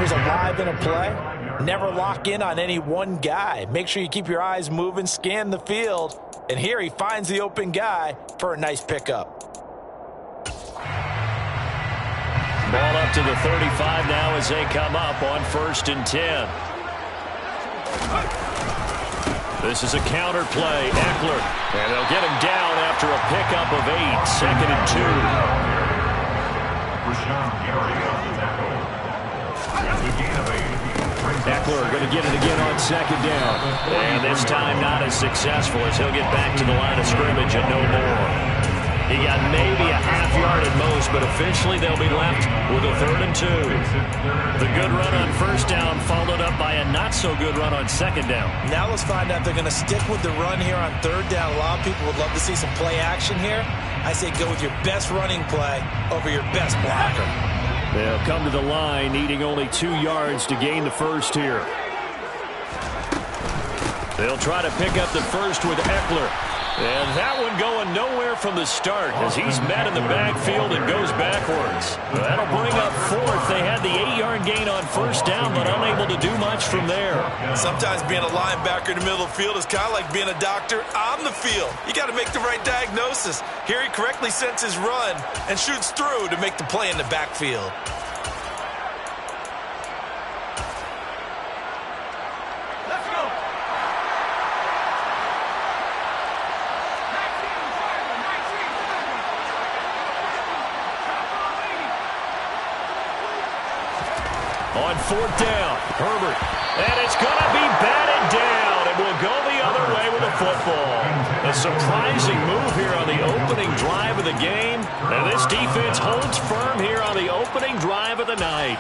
receivers alive in a play, never lock in on any one guy. Make sure you keep your eyes moving, scan the field, and here he finds the open guy for a nice pickup. Ball up to the 35 now as they come up on 1st and 10. This is a counter play. Eckler. And they'll get him down after a pickup of 8. 2nd and 2. Eckler going to get it again on 2nd down. And this time not as successful as he'll get back to the line of scrimmage and no more. He got maybe a half yard at most, but officially they'll be left with a 3rd and 2. The good run on 1st down followed up by a not-so-good run on 2nd down. Now let's find out if they're going to stick with the run here on 3rd down. A lot of people would love to see some play action here. I say go with your best running play over your best blocker. They'll come to the line needing only 2 yards to gain the 1st here. They'll try to pick up the 1st with Eckler. And that one going nowhere from the start as he's met in the backfield and goes backwards. That'll bring up 4th. They had the 8-yard gain on 1st down, but unable to do much from there. Sometimes being a linebacker in the middle of the field is kind of like being a doctor on the field. You got to make the right diagnosis. Here he correctly sets his run and shoots through to make the play in the backfield. On 4th down, Herbert. And it's going to be batted down. And will go the other way with the football. A surprising move here on the opening drive of the game. And this defense holds firm here on the opening drive of the night.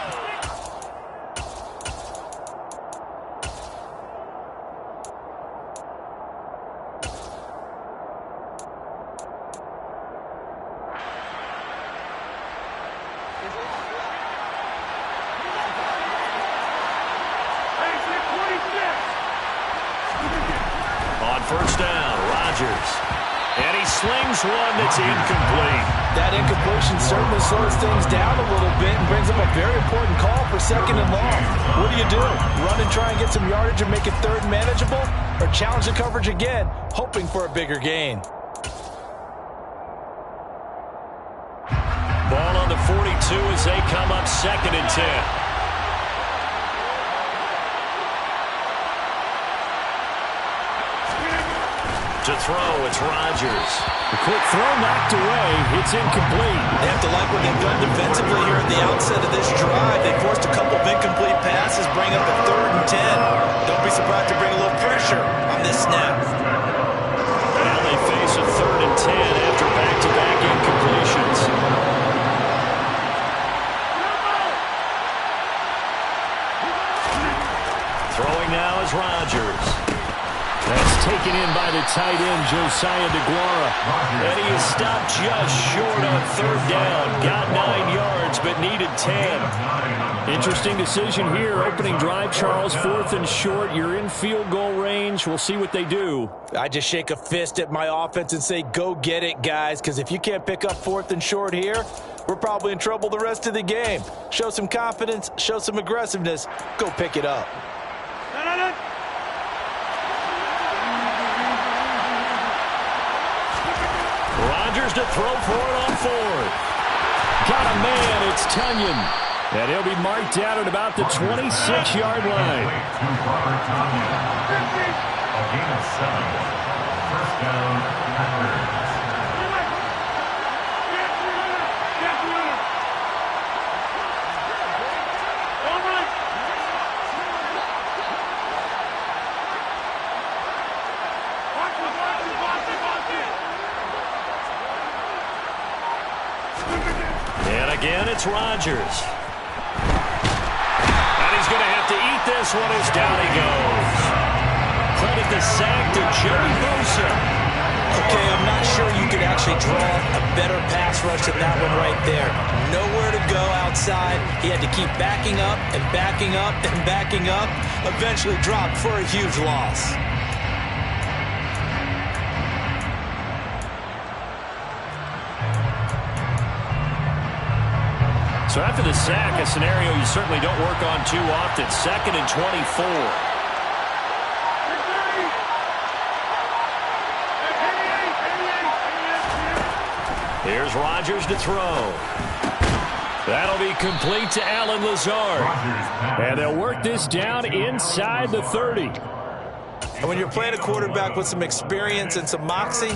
And he slings one that's incomplete. That incompletion certainly slows things down a little bit and brings up a very important call for 2nd and long. What do you do? Run and try and get some yardage and make it 3rd manageable? Or challenge the coverage again, hoping for a bigger gain? Ball on the 42 as they come up 2nd and 10. To throw, it's Rodgers. The quick throw knocked away. It's incomplete. They have to like what they've done defensively here at the outset of this drive. They forced a couple of incomplete passes, bring up a 3rd and 10. Don't be surprised to bring a little pressure on this snap. Now they face a 3rd and 10 after back-to-back incompletions. Throwing now is Rodgers. That's taken in by the tight end, Josiah DeGuara. And he is stopped just short on 3rd down. Got 9 yards, but needed 10. Interesting decision here. Opening drive, Charles, 4th and short. You're in field goal range. We'll see what they do. I just shake a fist at my offense and say, go get it, guys, because if you can't pick up 4th and short here, we're probably in trouble the rest of the game. Show some confidence, show some aggressiveness, go pick it up. Rodgers to throw for it on 4th. Got a man, it's Tunyon. And he'll be marked out at about the 26-yard line. First down, again, it's Rodgers. And he's going to have to eat this one as down he goes. Credit the sack to Joey Bosa. Okay, I'm not sure you could actually draw a better pass rush than that one right there. Nowhere to go outside. He had to keep backing up and backing up and backing up. Eventually dropped for a huge loss. So after the sack, a scenario you certainly don't work on too often. 2nd and 24. Here's Rodgers to throw. That'll be complete to Allen Lazard. And they'll work this down inside the 30. And when you're playing a quarterback with some experience and some moxie,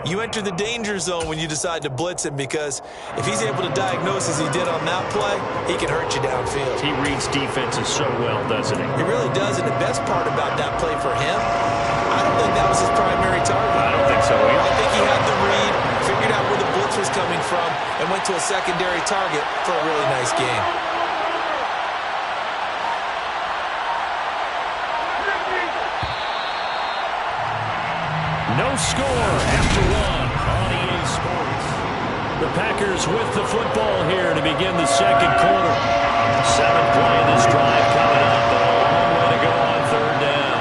you enter the danger zone when you decide to blitz him, because if he's able to diagnose as he did on that play, he can hurt you downfield. He reads defenses so well, doesn't he? He really does, and the best part about that play for him, I don't think that was his primary target. I don't think so either. I think he had the read, figured out where the blitz was coming from, and went to a secondary target for a really nice game. No score after one on EA Sports. The Packers with the football here to begin the second quarter. 7th play of this drive coming up, but a long way to go on 3rd down.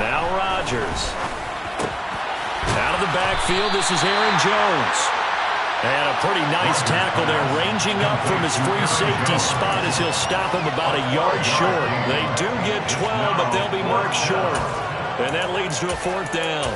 Now Rodgers. Out of the backfield, this is Aaron Jones. And a pretty nice tackle there, ranging up from his free safety spot as he'll stop him about a yard short. They do get 12, but they'll be marked short. And that leads to a 4th down.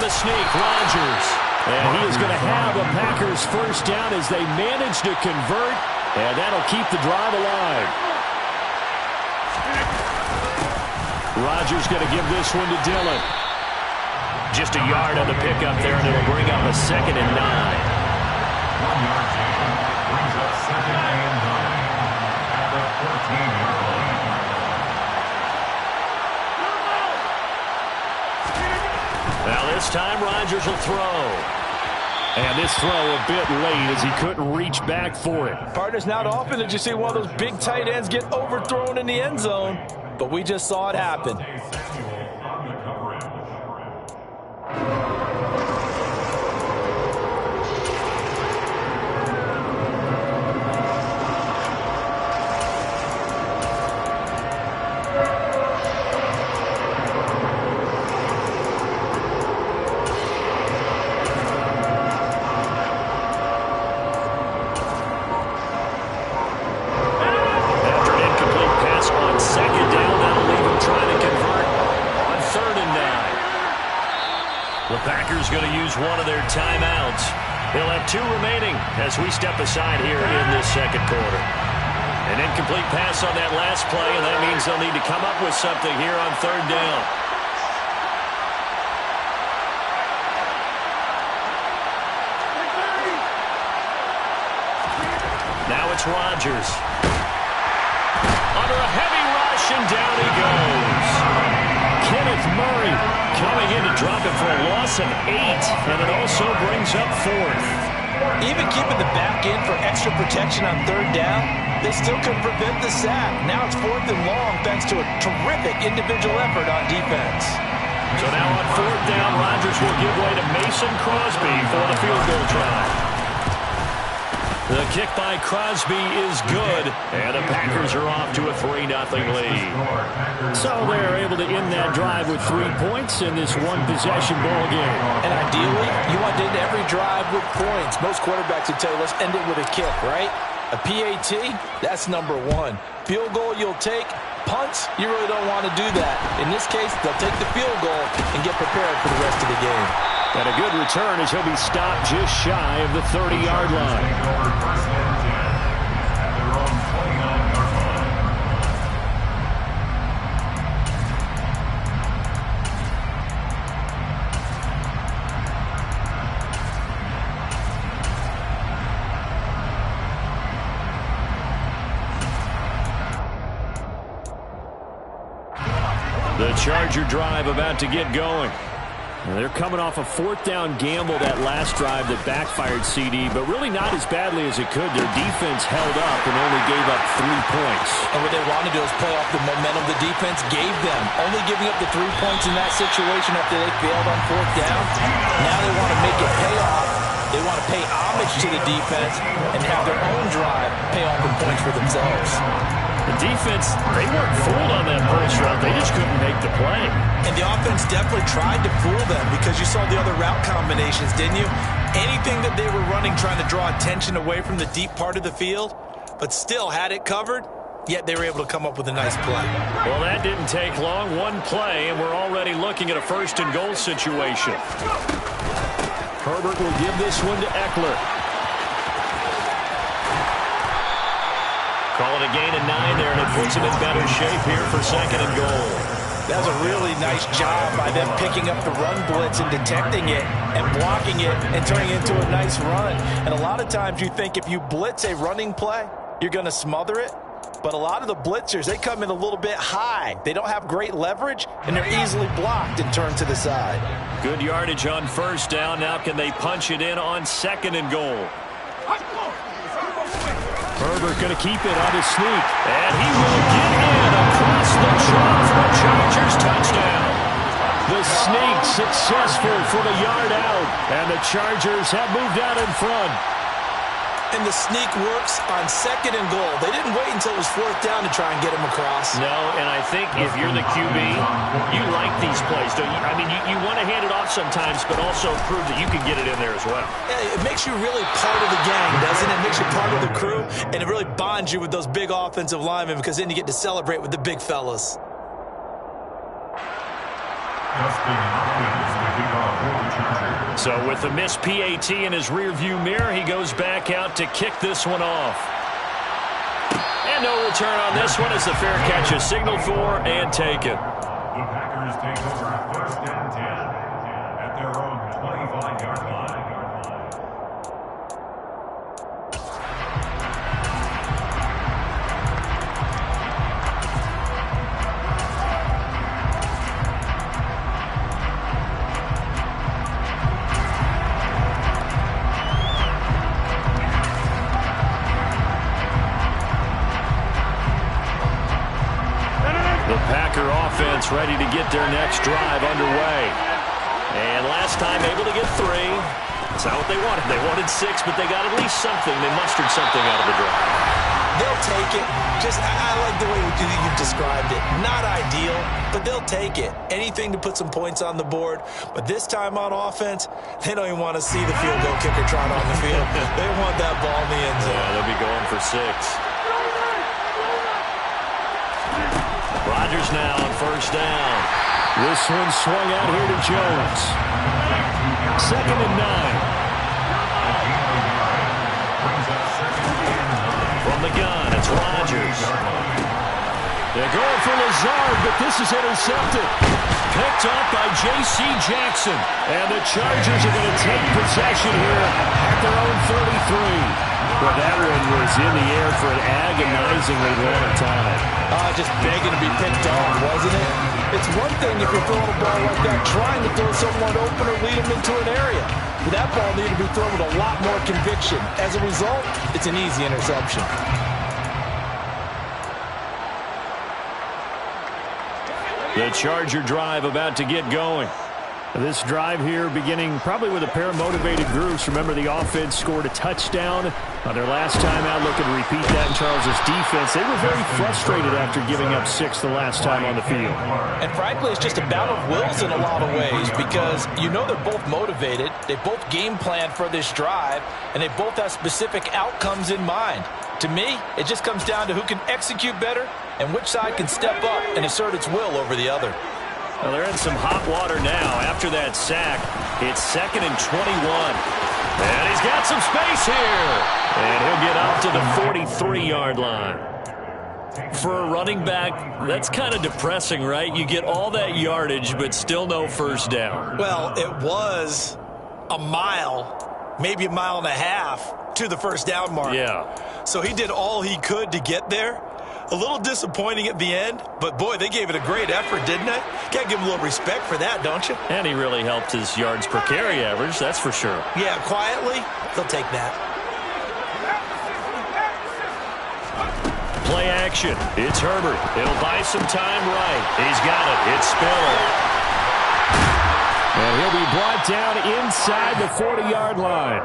Sneak, Rodgers. And he is going to have a Packers 1st down as they manage to convert, and that'll keep the drive alive. Rodgers going to give this one to Dillon. Just a yard on the pickup there, and it'll bring up a 2nd and 9. 1 yard gain brings up 2nd and 9 at the 14-yard line. Now this time Rodgers will throw. And this throw a bit late as he couldn't reach back for it. Partners, not often did you see one of those big tight ends get overthrown in the end zone, but we just saw it happen. Going to use one of their timeouts. They'll have 2 remaining as we step aside here in this second quarter. An incomplete pass on that last play, and that means they'll need to come up with something here on 3rd down. Now it's Rodgers. Under a heavy rush, and down he goes. Kenneth Murray coming in to drop it for a loss of 8, and it also brings up 4th. Even keeping the back end for extra protection on 3rd down, they still couldn't prevent the sack. Now it's 4th and long thanks to a terrific individual effort on defense. So now on 4th down, Rodgers will give way to Mason Crosby for the field goal try. The kick by Crosby is good, and the Packers are off to a 3-0 lead. So they're able to end that drive with 3 points in this one-possession ball game. And ideally, you want to end every drive with points. Most quarterbacks would tell you, let's end it with a kick, right? A PAT, that's number 1. Field goal you'll take. Punts, you really don't want to do that. In this case, they'll take the field goal and get prepared for the rest of the game. And a good return as he'll be stopped just shy of the 30-yard line. The Charger drive about to get going. They're coming off a fourth down gamble that last drive that backfired CD, but really not as badly as it could. Their defense held up and only gave up 3 points. And what they wanted to do is play off the momentum the defense gave them. Only giving up the 3 points in that situation after they failed on fourth down. Now they want to make it pay off. They want to pay homage to the defense and have their own drive pay off the points for themselves. The defense, they weren't fooled on that first route. They just couldn't make the play. And the offense definitely tried to fool them because you saw the other route combinations, didn't you? Anything that they were running trying to draw attention away from the deep part of the field, but still had it covered, yet they were able to come up with a nice play. Well, that didn't take long. One play, and we're already looking at a first-and-goal situation. Herbert will give this one to Eckler. Call it a gain of 9 there, and it puts him in better shape here for second and goal. That was a really nice job by them picking up the run blitz and detecting it and blocking it and turning it into a nice run. And a lot of times you think if you blitz a running play, you're going to smother it. But a lot of the blitzers, they come in a little bit high. They don't have great leverage, and they're easily blocked and turned to the side. Good yardage on first down. Now can they punch it in on second and goal? Herbert going to keep it on his sneak. And he will get in across the chalk for a Chargers touchdown. The sneak successful for the yard out. And the Chargers have moved out in front. And the sneak works on second and goal. They didn't wait until it was fourth down to try and get him across. No, and I think if you're the QB, you like these plays, don't you? I mean, you want to hand it off sometimes, but also prove that you can get it in there as well. Yeah, it makes you really part of the gang, doesn't it? It makes you part of the crew, and it really bonds you with those big offensive linemen because then you get to celebrate with the big fellas. So with the missed PAT in his rearview mirror, he goes back out to kick this one off. And no return on this one as the fair catch is signaled for and taken. The Packers take over first and 10 at their own 25-yard line. Offense ready to get their next drive underway. And last time able to get 3. That's not what they wanted. They wanted 6, but they got at least something. They mustered something out of the drive. They'll take it. I like the way you've described it. Not ideal, but they'll take it. Anything to put some points on the board. But this time on offense, they don't even want to see the field goal kicker trot on the field. They want that ball in the end zone. Yeah, they'll be going for 6. Rodgers now on first down. This one swung out here to Jones. Second and 9. From the gun, it's Rodgers. They're going for Lazard, but this is intercepted. Picked up by J.C. Jackson. And the Chargers are going to take possession here at their own 33. Well, that one was in the air for an agonizingly long time. Just begging to be picked on, wasn't it? It's one thing if you're throwing a ball like that, trying to throw someone open or lead them into an area. But that ball needed to be thrown with a lot more conviction. As a result, it's an easy interception. The Charger drive about to get going. This drive here beginning probably with a pair of motivated groups. Remember, the offense scored a touchdown on their last time out. Looking to repeat that in Charles' defense. They were very frustrated after giving up 6 the last time on the field. And frankly, it's just a battle of wills in a lot of ways because you know they're both motivated. They both game plan for this drive, and they both have specific outcomes in mind. To me, it just comes down to who can execute better and which side can step up and assert its will over the other. Well, they're in some hot water now. After that sack, it's 2nd and 21. And he's got some space here. And he'll get up to the 43-yard line. For a running back, that's kind of depressing, right? You get all that yardage, but still no first down. Well, it was a mile, maybe a mile and a half to the first down mark. Yeah. So he did all he could to get there. A little disappointing at the end, but, boy, they gave it a great effort, didn't they? Got to give him a little respect for that, don't you? And he really helped his yards per carry average, that's for sure. Yeah, quietly, they'll take that. Play action. It's Herbert. It'll buy some time right. He's got it. It's Spiller. And he'll be brought down inside the 40-yard line.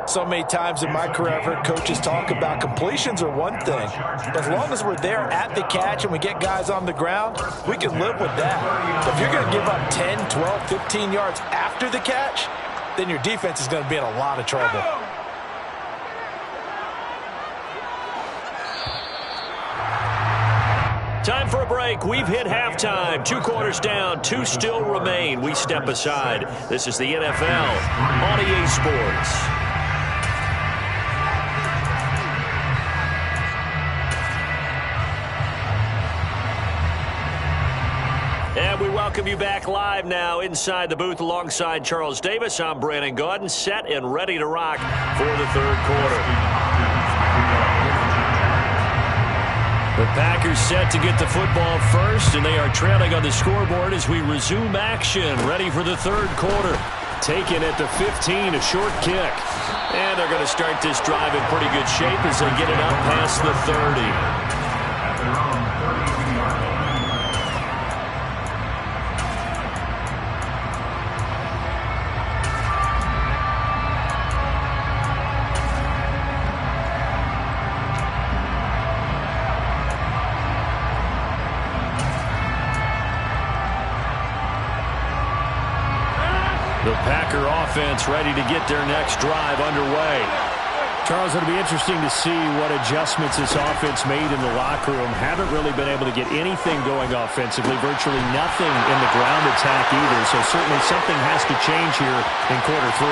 So many times in my career, I've heard coaches talk about completions are one thing. But as long as we're there at the catch and we get guys on the ground, we can live with that. But if you're going to give up 10, 12, 15 yards after the catch, then your defense is going to be in a lot of trouble. Time for a break. We've hit halftime. 2 quarters down. 2 still remain. We step aside. This is the NFL on EA Sports. And we welcome you back live now inside the booth alongside Charles Davis. I'm Brandon Gaudin, set and ready to rock for the third quarter. The Packers set to get the football first, and they are trailing on the scoreboard as we resume action, ready for the third quarter. Taken at the 15, a short kick. And they're going to start this drive in pretty good shape as they get it up past the 30. The Packer offense ready to get their next drive underway. Charles, it'll be interesting to see what adjustments this offense made in the locker room. Haven't really been able to get anything going offensively, virtually nothing in the ground attack either. So certainly something has to change here in quarter 3.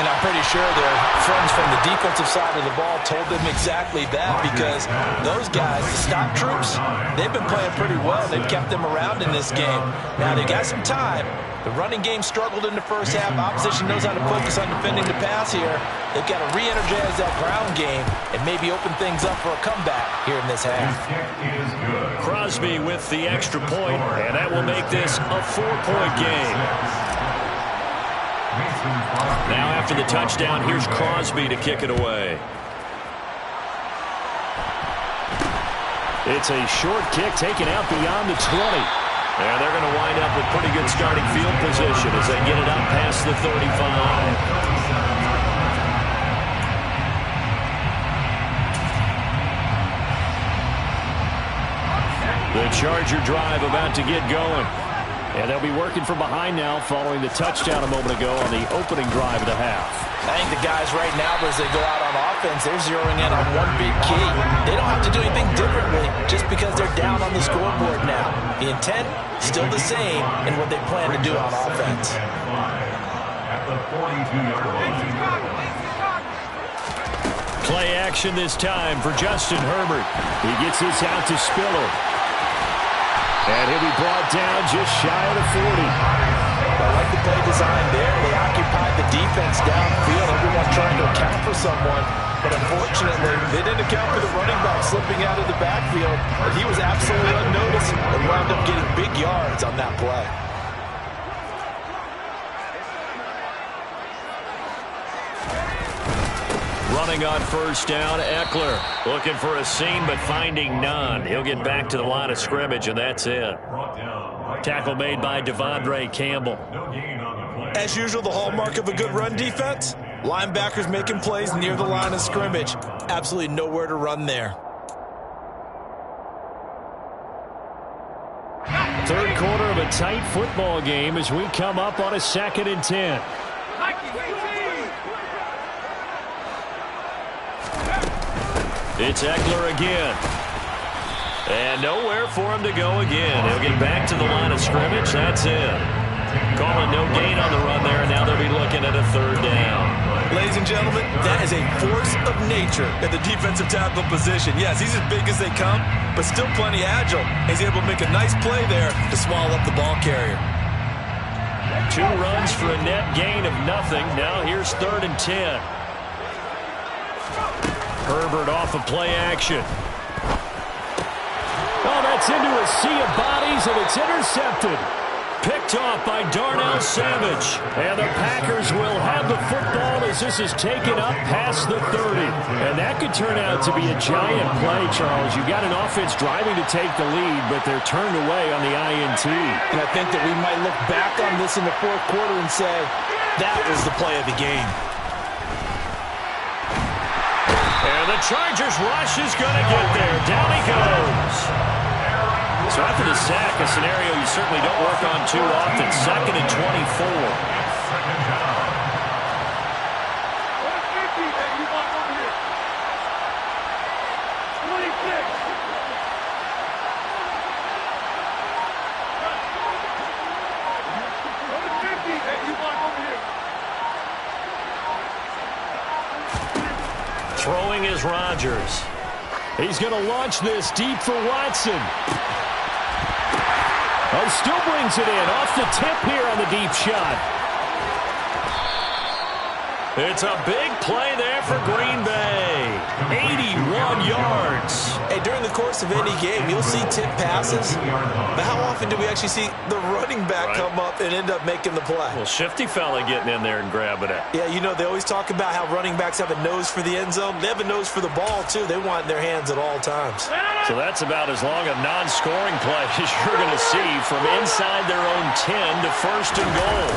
And I'm pretty sure their friends from the defensive side of the ball told them exactly that, because those guys, the stop troops, they've been playing pretty well. They've kept them around in this game. Now they got some time. The running game struggled in the first half. Opposition knows how to focus on defending the pass here. They've got to re-energize that ground game and maybe open things up for a comeback here in this half. Crosby with the extra point, and that will make this a 4-point game. Now after the touchdown, here's Crosby to kick it away. It's a short kick taken out beyond the 20. And they're going to wind up with pretty good starting field position as they get it up past the 35. The Charger drive about to get going. And they'll be working from behind now following the touchdown a moment ago on the opening drive of the half. I think the guys right now, as they go out on offense, they're zeroing in on one big key. They don't have to do anything differently just because they're down on the scoreboard now. The intent, still the same in what they plan to do on offense. Play action this time for Justin Herbert. He gets this out to Spiller. And he'll be brought down just shy of the 40. I like the play design there. They occupied the defense downfield. Everyone trying to account for someone. But unfortunately, they didn't account for the running back slipping out of the backfield. But he was absolutely unnoticed and wound up getting big yards on that play. Running on first down, Eckler looking for a seam but finding none. He'll get back to the line of scrimmage, and that's it. Tackle made by Devondre Campbell. As usual, the hallmark of a good run defense, linebackers making plays near the line of scrimmage. Absolutely nowhere to run there. Third quarter of a tight football game as we come up on a 2nd and 10. It's Eckler again. And nowhere for him to go again. He'll get back to the line of scrimmage. That's it. Calling no gain on the run there, and now they'll be looking at a third down. Ladies and gentlemen, that is a force of nature at the defensive tackle position. Yes, he's as big as they come, but still plenty agile. He's able to make a nice play there to swallow up the ball carrier. 2 runs for a net gain of nothing. Now here's 3rd and 10. Herbert off of play action. Oh, that's into a sea of bodies, and it's intercepted. Picked off by Darnell Savage. And the Packers will have the football as this is taken up past the 30. And that could turn out to be a giant play, Charles. You've got an offense driving to take the lead, but they're turned away on the INT. And I think that we might look back on this in the 4th quarter and say, that was the play of the game. And the Chargers rush is going to get there. Down he goes. So after the sack, a scenario you certainly don't work on too often. 2nd and 24. Throwing is Rodgers. He's going to launch this deep for Watson. Oh, still brings it in off the tip here on the deep shot. It's a big play there for Green Bay. 81 yards. Hey, during the course of any game, you'll see tip passes, but how often do we actually see the running back come up and end up making the play? Well, shifty fella getting in there and grabbing it. Yeah, you know, they always talk about how running backs have a nose for the end zone. They have a nose for the ball, too. They want it in their hands at all times. So that's about as long a non-scoring play as you're going to see from inside their own 10 to 1st and goal.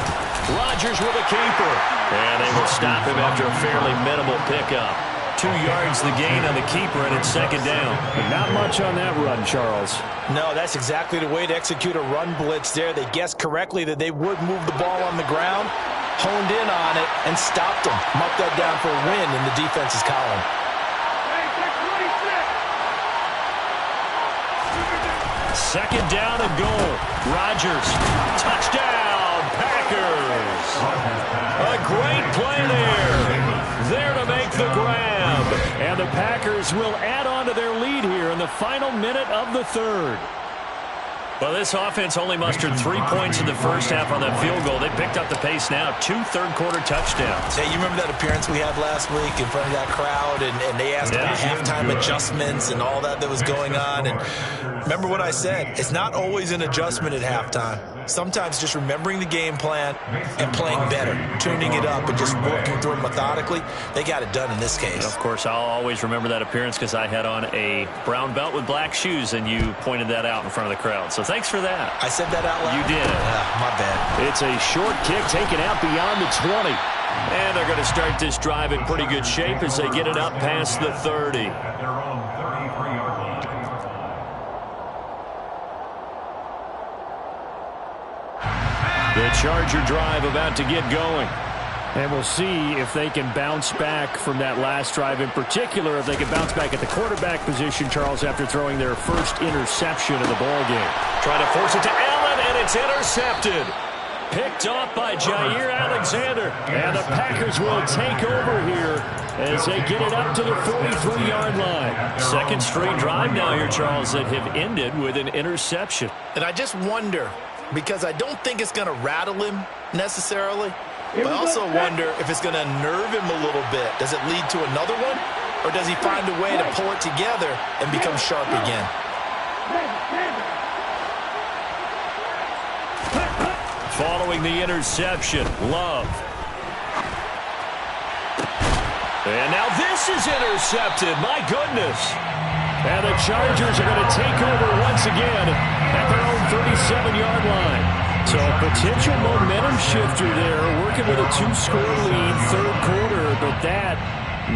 Rodgers with a keeper. And they will stop him after a fairly minimal pickup. 2 yards the gain on the keeper, and it's 2nd down. But not much on that run, Charles. No, that's exactly the way to execute a run blitz there. They guessed correctly that they would move the ball on the ground, honed in on it, and stopped them. Marked that down for a win in the defense's column. Second down and goal. Rodgers. Touchdown, Packers. A great play there. There to make the grab. And the Packers will add on to their lead here in the final minute of the 3rd. Well, this offense only mustered 3 points in the first half on that field goal. They picked up the pace now. 2 third-quarter touchdowns. Hey, you remember that appearance we had last week in front of that crowd, and they asked about halftime adjustments and all that was going on. And remember what I said. It's not always an adjustment at halftime. Sometimes just remembering the game plan and playing better, tuning it up and just working through it methodically. They got it done in this case. Of course, I'll always remember that appearance because I had on a brown belt with black shoes, and you pointed that out in front of the crowd. So thanks for that. I said that out loud? You did. My bad. It's a short kick taken out beyond the 20. And they're going to start this drive in pretty good shape as they get it up past the 30. The Charger drive about to get going. And we'll see if they can bounce back from that last drive, in particular if they can bounce back at the quarterback position, Charles, after throwing their first interception of the ballgame. Trying to force it to Allen, and it's intercepted. Picked off by Jair Alexander. And the Packers will take over here as they get it up to the 43-yard line. Second straight drive now here, Charles, that have ended with an interception. And I just wonder, because I don't think it's going to rattle him necessarily, but I also wonder if it's going to nerve him a little bit. Does it lead to another one? Or does he find a way to pull it together and become sharp again? Following the interception, Love. And now this is intercepted. My goodness. And the Chargers are going to take over once again at their own 37-yard line. So a potential momentum shifter there, working with a 2-score lead, third quarter, but that,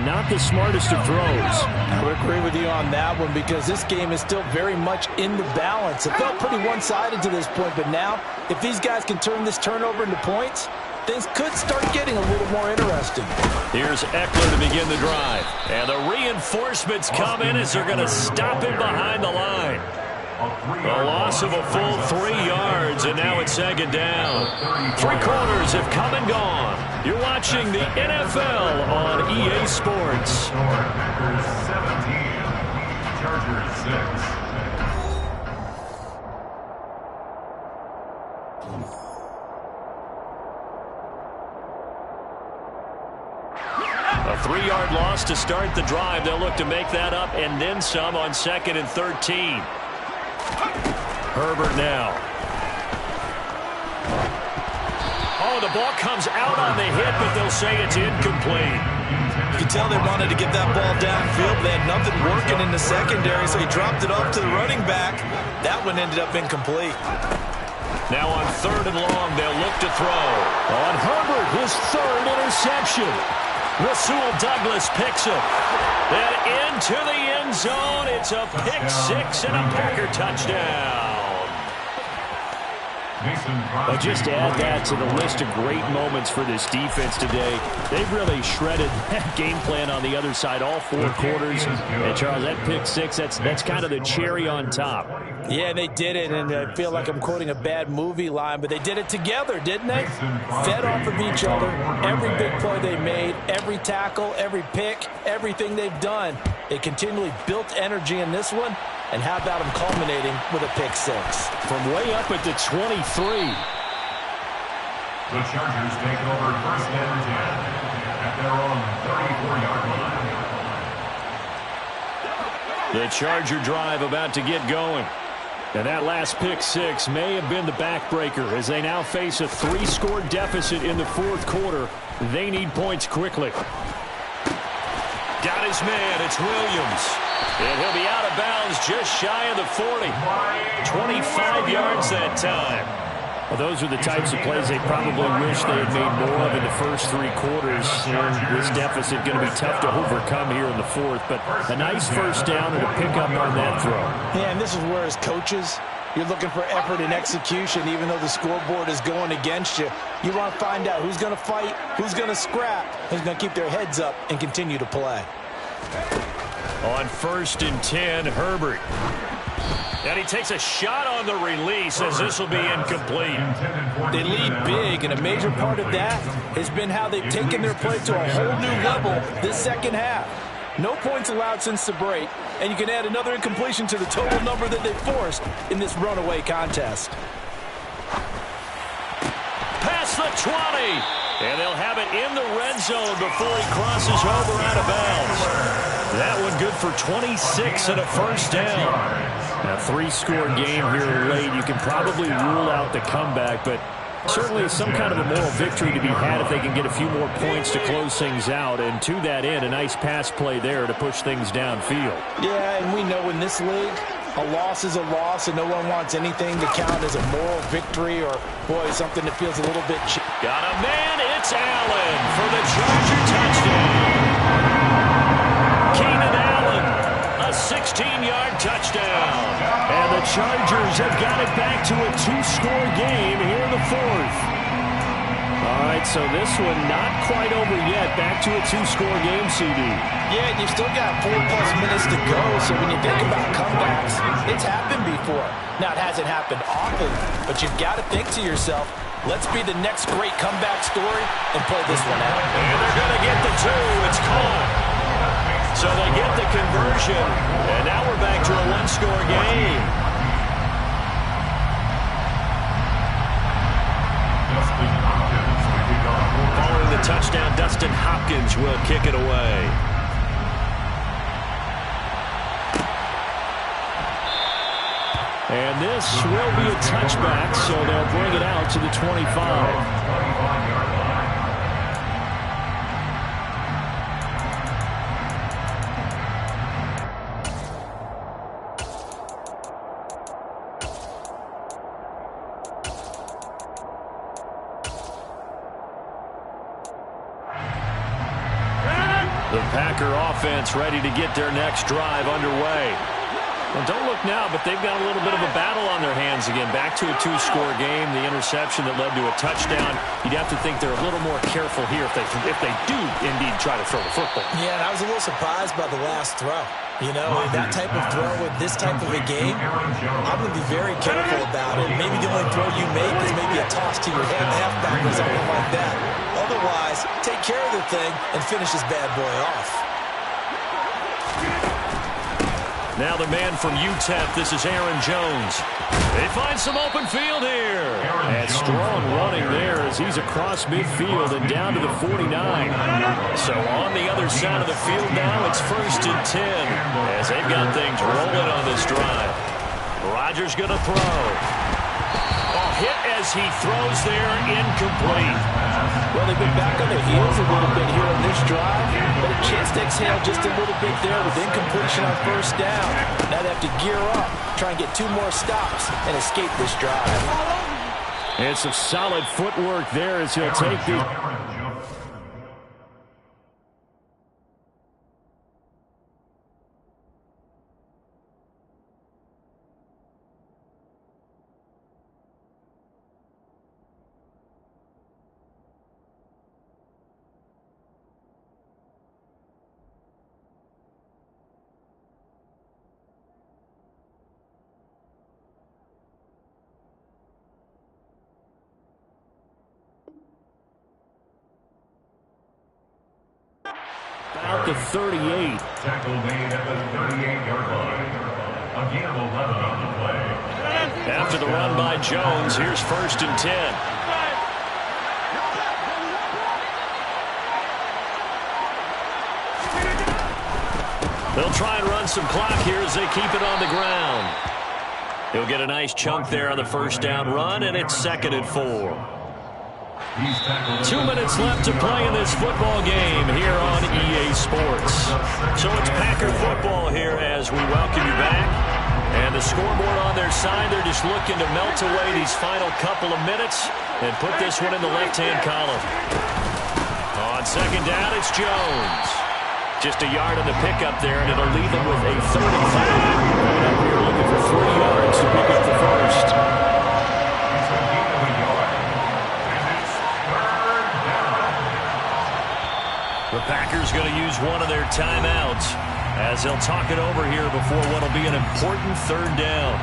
not the smartest of throws. I would agree with you on that one because this game is still very much in the balance. It felt pretty one-sided to this point, but now, if these guys can turn this turnover into points, things could start getting a little more interesting. Here's Eckler to begin the drive. And the reinforcements come in as they're going to stop him behind the line. A loss of a full 3 yards, and now it's second down. 3 quarters have come and gone. You're watching the NFL on EA Sports. Packers 17, Chargers 6. A 3-yard loss to start the drive. They'll look to make that up and then some on 2nd and 13. Herbert now. Oh, the ball comes out on the hit, but they'll say it's incomplete. You can tell they wanted to get that ball downfield. They had nothing working in the secondary, so he dropped it off to the running back. That one ended up incomplete. Now on 3rd and long, they'll look to throw. On Herbert, his 3rd interception. Rasul Douglas picks him. Then into the end zone. It's a pick 6 and a Packer touchdown. But just to add that to the list of great moments for this defense today, they've really shredded that game plan on the other side all 4 quarters. And Charles, that pick 6, that's kind of the cherry on top. Yeah, they did it, and I feel like I'm quoting a bad movie line, but they did it together, didn't they? Fed off of each other. Every big play they made, every tackle, every pick, everything they've done. They continually built energy in this one. And how about them culminating with a pick 6? From way up at the 23. The Chargers take over 1st and 10 at their own 34-yard line. The Charger drive about to get going. And that last pick 6 may have been the backbreaker as they now face a 3-score deficit in the 4th quarter. They need points quickly. Got his man. It's Williams. And he'll be out of bounds just shy of the 40. 25 yards that time. Well, those are the types of plays they probably wish they had made more of in the first 3 quarters. And this deficit going to be tough to overcome here in the 4th. But a nice first down and a pickup on that throw. Yeah, and this is where as coaches, you're looking for effort and execution. Even though the scoreboard is going against you, you want to find out who's going to fight, who's going to scrap, who's going to keep their heads up and continue to play. On 1st and 10, Herbert. And he takes a shot on the release as this will be incomplete. They lead big, and a major part of that has been how they've taken their play to a whole new level this second half. No points allowed since the break, and you can add another incompletion to the total number that they forced in this runaway contest. Past the 20. And they'll have it in the red zone before he crosses over out of bounds. That one good for 26 and a first down. A 3-score game here late. You can probably rule out the comeback, but certainly some kind of a moral victory to be had if they can get a few more points to close things out. And to that end, a nice pass play there to push things downfield. Yeah, and we know in this league, a loss is a loss, and no one wants anything to count as a moral victory or, boy, something that feels a little bit cheap. Got a man, it's Allen for the Charger touchdown. Keenan Allen, a 16-yard touchdown. And the Chargers have got it back to a 2-score game here in the 4th. All right, so this one not quite over yet. Back to a 2-score game, CD. Yeah, and you've still got 4+ minutes to go, so when you think about comebacks, it's happened before. Now, it hasn't happened often, but you've got to think to yourself, let's be the next great comeback story and pull this one out. And they're going to get the 2. It's caught. So they get the conversion, and now we're back to a 1-score game. Following the touchdown, Dustin Hopkins will kick it away. And this will be a touchback, so they'll bring it out to the 25. The Packer offense ready to get their next drive underway. Well, don't look now, but they've got a little bit of a battle on their hands again. Back to a two-score game. The interception that led to a touchdown. You'd have to think they're a little more careful here if they do indeed try to throw the football. Yeah, and I was a little surprised by the last throw. You know, that type of throw with this type of a game, I'm going to be very careful about it. Maybe the only throw you make is maybe a toss to your halfback or something like that. Otherwise, take care of the thing and finish this bad boy off. Now the man from UTEP, this is Aaron Jones. They find some open field here. And strong running there as he's across midfield and down to the 49. So on the other side of the field now, it's 1st and 10 as they've got things rolling on this drive. Rodgers going to throw. Hit as he throws there, incomplete. Well, they've been back on their heels a little bit here on this drive, but a chance to exhale just a little bit there with incompletion on 1st down. Now they have to gear up, try and get 2 more stops, and escape this drive. And some solid footwork there as he'll take the... Out the 38. Tackle made at the 38-yard line. A gain of 11 on the play. After the run by Jones, here's 1st and 10. They'll try and run some clock here as they keep it on the ground. He'll get a nice chunk there on the 1st down run, and it's 2nd and 4. 2 minutes left to play in this football game here on EA Sports. So it's Packer football here as we welcome you back. And the scoreboard on their side, they're just looking to melt away these final couple of minutes and put this one in the left-hand column. On 2nd down, it's Jones. Just a yard on the pickup there, and it'll leave them with a 35. Coming up here looking for 3 yards to pick up the 1st. The Packers going to use one of their timeouts as they'll talk it over here before what will be an important 3rd down.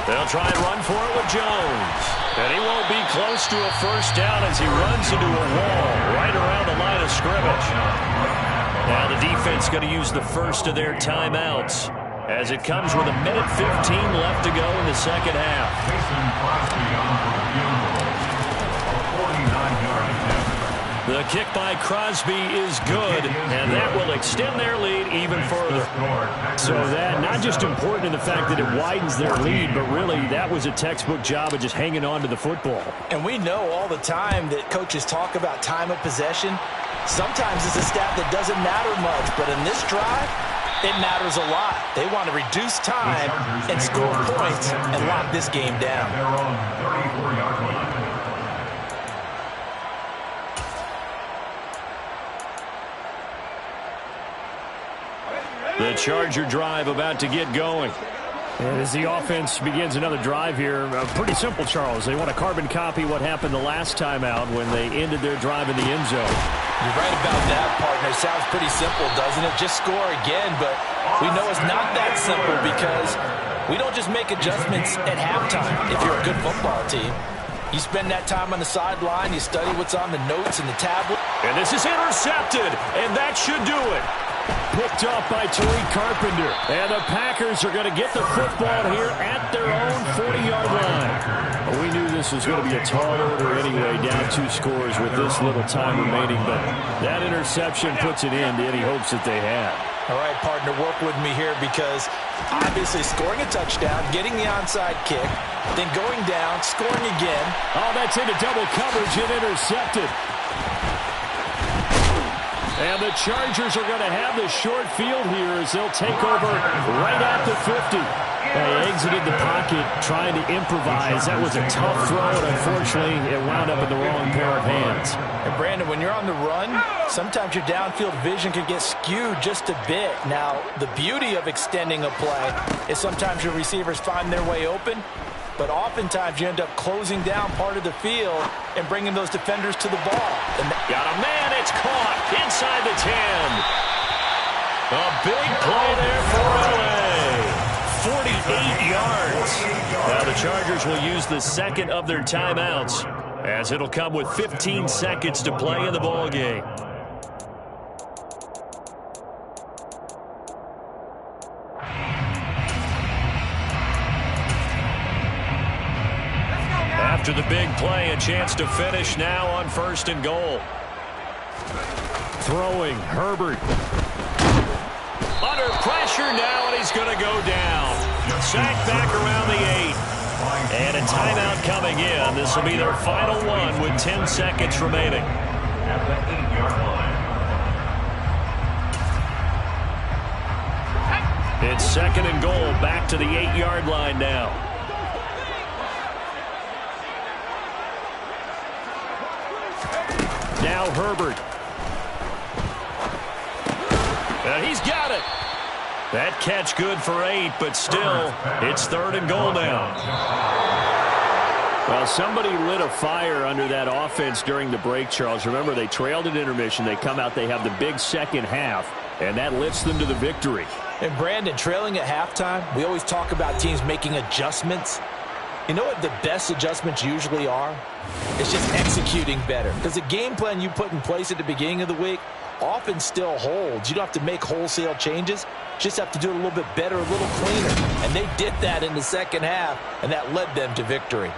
They'll try and run for it with Jones. And he won't be close to a 1st down as he runs into a wall right around the line of scrimmage. Now the defense going to use the 1st of their timeouts, as it comes with 1:15 left to go in the 2nd half. The kick by Crosby is good, and that will extend their lead even further. So that not just important in the fact that it widens their lead, but really that was a textbook job of just hanging on to the football. And we know all the time that coaches talk about time of possession. Sometimes it's a stat that doesn't matter much, but in this drive, it matters a lot. They want to reduce time and score points and lock this game down. They're on 34-yard line. The Charger drive about to get going. And as the offense begins another drive here, pretty simple, Charles. They want to carbon copy what happened the last time out when they ended their drive in the end zone. You're right about that, partner. It sounds pretty simple, doesn't it? Just score again, but we know it's not that simple because we don't just make adjustments at halftime if you're a good football team. You spend that time on the sideline, you study what's on the notes and the tablet. And this is intercepted, and that should do it. Picked off by Tariq Carpenter. And the Packers are going to get the football here at their own 40-yard line. Well, we knew this was going to be a tall order anyway, down 2 scores with this little time remaining. But that interception puts an end to any hopes that they had. All right, partner, work with me here because obviously scoring a touchdown, getting the onside kick, then going down, scoring again. Oh, that's into double coverage and intercepted. And the Chargers are going to have the short field here as they'll take over right at the 50. He exited the pocket trying to improvise. That was a tough throw, and unfortunately, it wound up in the wrong pair of hands. And Brandon, when you're on the run, sometimes your downfield vision can get skewed just a bit. Now, the beauty of extending a play is sometimes your receivers find their way open, but oftentimes you end up closing down part of the field and bringing those defenders to the ball. And got a man, it's caught inside the 10. A big play there for LA. 48 yards. Now the Chargers will use the second of their timeouts, as it'll come with 15 seconds to play in the ball game. After the big play, a chance to finish now on 1st and goal. Throwing, Herbert. Under pressure now, and he's going to go down. Sacked back around the 8. And a timeout coming in. This will be their final one with 10 seconds remaining. At the 8-yard line. It's 2nd and goal, back to the 8-yard line now. Now Herbert. And he's got it. That catch good for 8, but still, it's 3rd and goal now. Well, somebody lit a fire under that offense during the break, Charles. Remember, they trailed at intermission. They come out, they have the big second half, and that lifts them to the victory. And Brandon, trailing at halftime, we always talk about teams making adjustments. You know what the best adjustments usually are? It's just executing better. Because the game plan you put in place at the beginning of the week often still holds. You don't have to make wholesale changes. Just have to do it a little bit better, a little cleaner. And they did that in the second half, and that led them to victory.